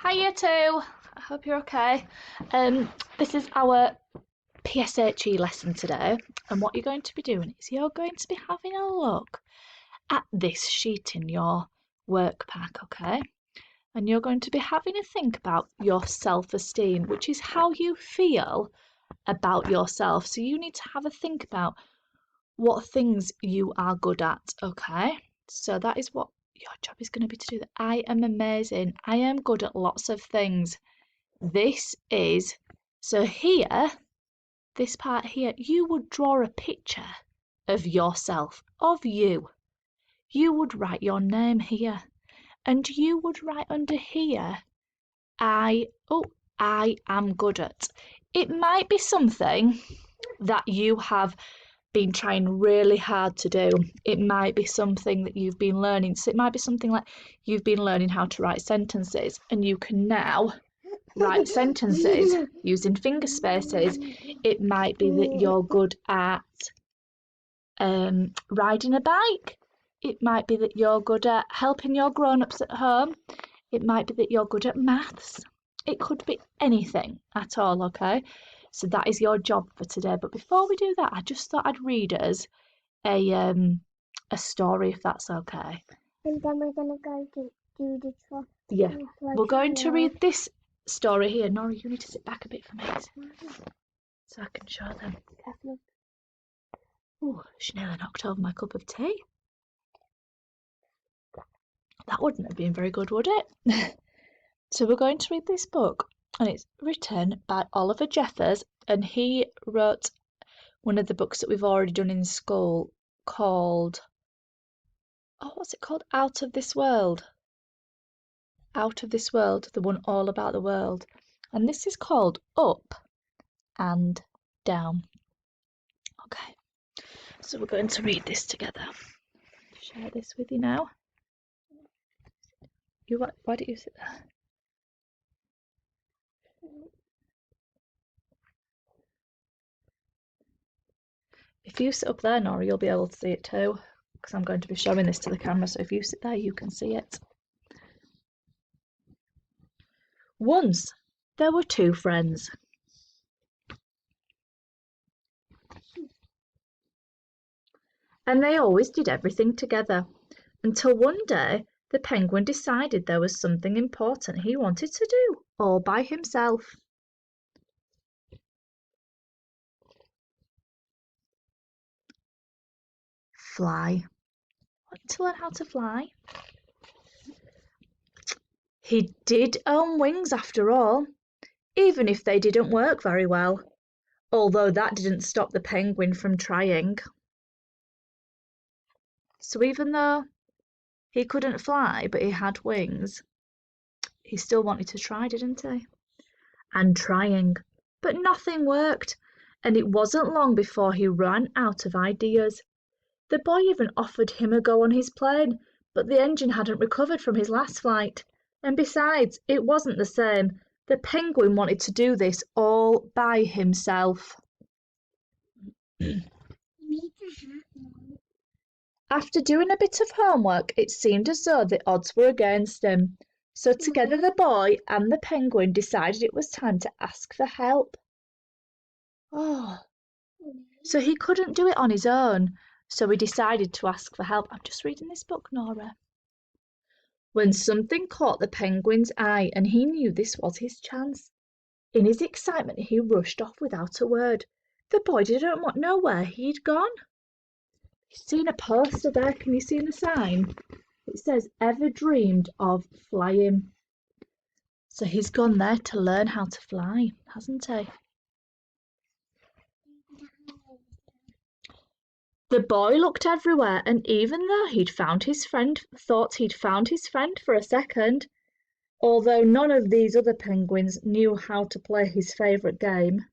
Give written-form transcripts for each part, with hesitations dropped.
Hiya too. I hope you're okay. This is our PSHE lesson today, and what you're going to be doing is you're going to be having a look at this sheet in your work pack, okay? And you're going to be having a think about your self-esteem, which is how you feel about yourself. So you need to have a think about what things you are good at, okay? So that is what your job is going to be to do. I am amazing. I am good at lots of things. This is, so here, this part here, you would draw a picture of yourself, of you. You would write your name here, and you would write under here, I am good at. It might be something that you have been trying really hard to do. It might be something that you've been learning. So it might be something like you've been learning how to write sentences, and you can now write sentences using finger spaces. It might be that you're good at riding a bike. It might be that you're good at helping your grown-ups at home. It might be that you're good at maths. It could be anything at all, okay? So that is your job for today. But before we do that, I just thought I'd read us a story, if that's okay. And then we're going to go to do the truck. Yeah, we're going to read this story here. Nora, you need to sit back a bit for me so I can show them. Oh, she nearly knocked over my cup of tea. That wouldn't have been very good, would it? So we're going to read this book, and it's written by Oliver Jeffers, and he wrote one of the books that we've already done in school called, what's it called? Out of This World. Out of This World, the one all about the world. And this is called Up and Down. Okay, so we're going to read this together. Share this with you now. Why don't you sit there? If you sit up there, Nora, you'll be able to see it too, because I'm going to be showing this to the camera, so if you sit there, you can see it. Once there were two friends. And they always did everything together, until one day the penguin decided there was something important he wanted to do all by himself. Fly. Want to learn how to fly? He did own wings after all, even if they didn't work very well, although that didn't stop the penguin from trying. So even though he couldn't fly, but he had wings, he still wanted to try, didn't he? And trying, but nothing worked, and it wasn't long before he ran out of ideas. The boy even offered him a go on his plane, but the engine hadn't recovered from his last flight. And besides, it wasn't the same. The penguin wanted to do this all by himself. After doing a bit of homework, it seemed as though the odds were against him. So together the boy and the penguin decided it was time to ask for help. So he couldn't do it on his own, so he decided to ask for help. I'm just reading this book, Nora. When something caught the penguin's eye, and he knew this was his chance. In his excitement, he rushed off without a word. The boy didn't know where he'd gone. He's seen a poster there. Can you see the sign? It says, "Ever dreamed of flying?" So he's gone there to learn how to fly, hasn't he? The boy looked everywhere, and even though thought he'd found his friend for a second, although none of these other penguins knew how to play his favourite game.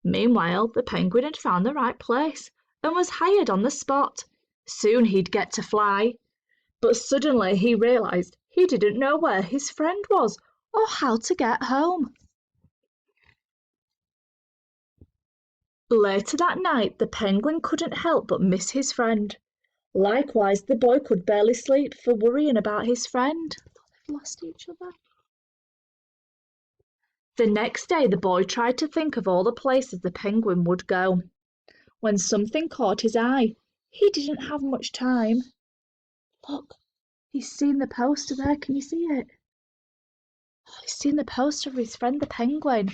Meanwhile, the penguin had found the right place and was hired on the spot. Soon he'd get to fly. But suddenly he realised he didn't know where his friend was or how to get home. Later that night, the penguin couldn't help but miss his friend. Likewise, the boy could barely sleep for worrying about his friend. They've lost each other. The next day, the boy tried to think of all the places the penguin would go, when something caught his eye. He didn't have much time. Look, he's seen the poster there. Can you see it? Oh, he's seen the poster of his friend the penguin.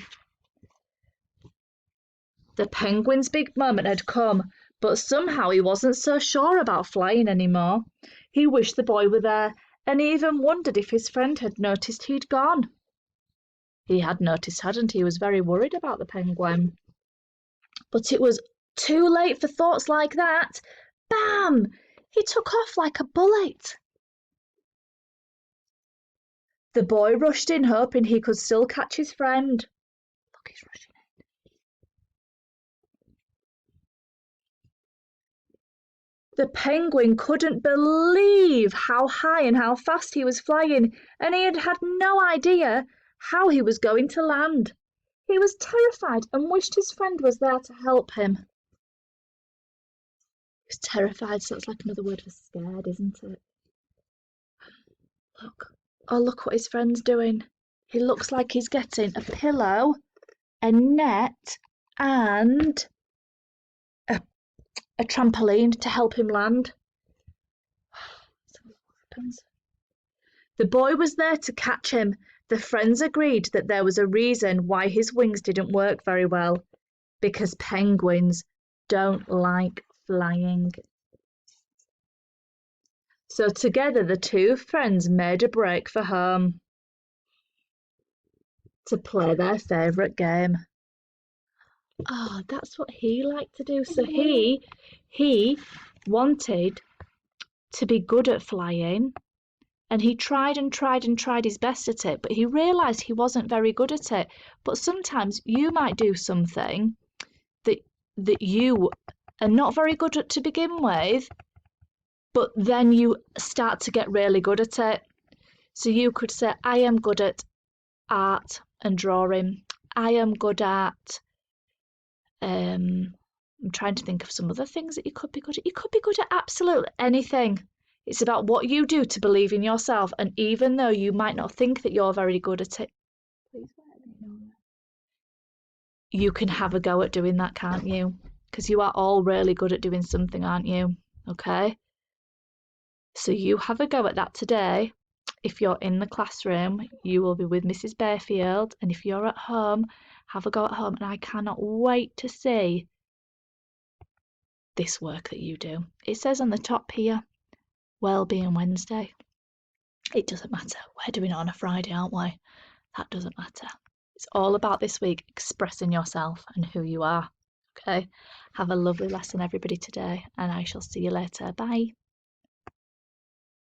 The penguin's big moment had come, but somehow he wasn't so sure about flying anymore. He wished the boy were there, and he even wondered if his friend had noticed he'd gone. He had noticed, hadn't he? He was very worried about the penguin. But it was too late for thoughts like that. Bam! He took off like a bullet. The boy rushed in, hoping he could still catch his friend. Look, he's rushing in. The penguin couldn't believe how high and how fast he was flying, and he had had no idea how he was going to land. He was terrified and wished his friend was there to help him. He was terrified, so that's like another word for scared, isn't it? Look. Oh, look what his friend's doing. He looks like he's getting a pillow, a net, and a trampoline to help him land. So what happens? The boy was there to catch him. The friends agreed that there was a reason why his wings didn't work very well, because penguins don't like flying. So together the two friends made a break for home to play their favourite game. Oh, that's what he liked to do. So he wanted to be good at flying, and he tried and tried and tried his best at it, but he realised he wasn't very good at it. But sometimes you might do something that you are not very good at to begin with, but then you start to get really good at it. So you could say, I am good at art and drawing. I am good at I'm trying to think of some other things that you could be good at. You could be good at absolutely anything. It's about what you do to believe in yourself, and even though you might not think that you're very good at it, you can have a go at doing that, can't you? Because you are all really good at doing something, aren't you? Okay? So you have a go at that today. If you're in the classroom, you will be with Mrs. Bayfield, and if you're at home, have a go at home. And I cannot wait to see this work that you do. It says on the top here, Wellbeing Wednesday. It doesn't matter. We're doing it on a Friday, aren't we? That doesn't matter. It's all about this week expressing yourself and who you are. Okay? Have a lovely lesson, everybody, today, and I shall see you later. Bye.